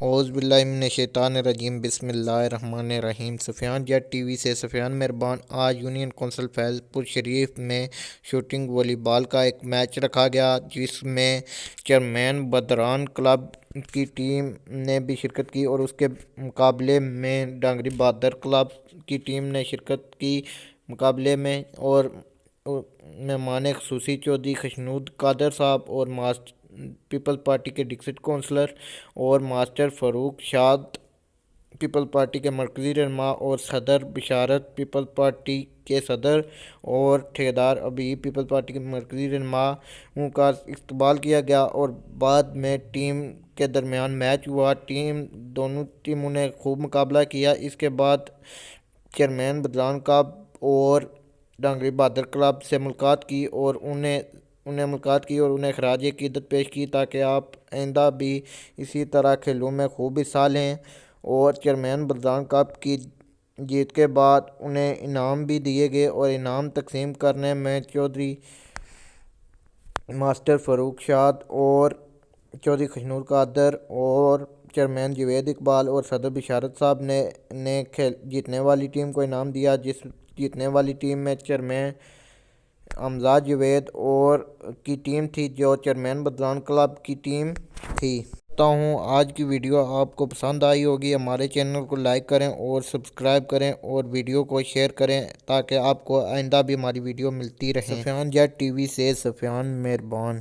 اعوذ باللہ من الشیطان الرجیم بسم اللہ الرحمن الرحیم۔ سفیان جیٹ ٹی وی سے سفیان مہربان۔ آج یونین کونسل فیض پور شریف میں شوٹنگ والی بال کا ایک میچ رکھا گیا، جس میں چیئرمین بدران کلب کی ٹیم نے بھی شرکت کی اور اس کے مقابلے میں ڈانگری بہادر کلب کی ٹیم نے شرکت کی مقابلے میں، اور مہمان خصوصی چودھری خشنود قادر صاحب اور پیپلز پارٹی کے ڈسٹرکٹ کونسلر اور ماسٹر فاروق شاد پیپلز پارٹی کے مرکزی رہنما اور صدر بشارت پیپلز پارٹی کے صدر اور ٹھیکیدار ابیب پیپلز پارٹی کے مرکزی رہنماؤں کا استقبال کیا گیا، اور بعد میں ٹیم کے درمیان میچ ہوا۔ دونوں ٹیموں نے خوب مقابلہ کیا۔ اس کے بعد چیئرمین بدران کلب اور ڈانگری بہادر کلب سے ملاقات کی اور انہیں خراج عقیدت پیش کی تاکہ آپ آئندہ بھی اسی طرح کھیلوں میں خوب حصہ لیں، اور چیئرمین بدران کلب کی جیت کے بعد انہیں انعام بھی دیے گئے، اور انعام تقسیم کرنے میں چودھری ماسٹر فاروق شاد اور چودھری خشنود قادر اور چیئرمین جاوید اقبال اور صدر بشارت صاحب نے جیتنے والی ٹیم کو انعام دیا، جس جیتنے والی ٹیم میں چیئرمین امجد جاوید اور کی ٹیم تھی، جو چیئرمین بدران کلب کی ٹیم تھی۔ کرتا ہوں آج کی ویڈیو آپ کو پسند آئی ہوگی۔ ہمارے چینل کو لائک کریں اور سبسکرائب کریں اور ویڈیو کو شیئر کریں تاکہ آپ کو آئندہ بھی ہماری ویڈیو ملتی رہیں۔ سفیان جیٹ ٹی وی سے سفیان مہربان۔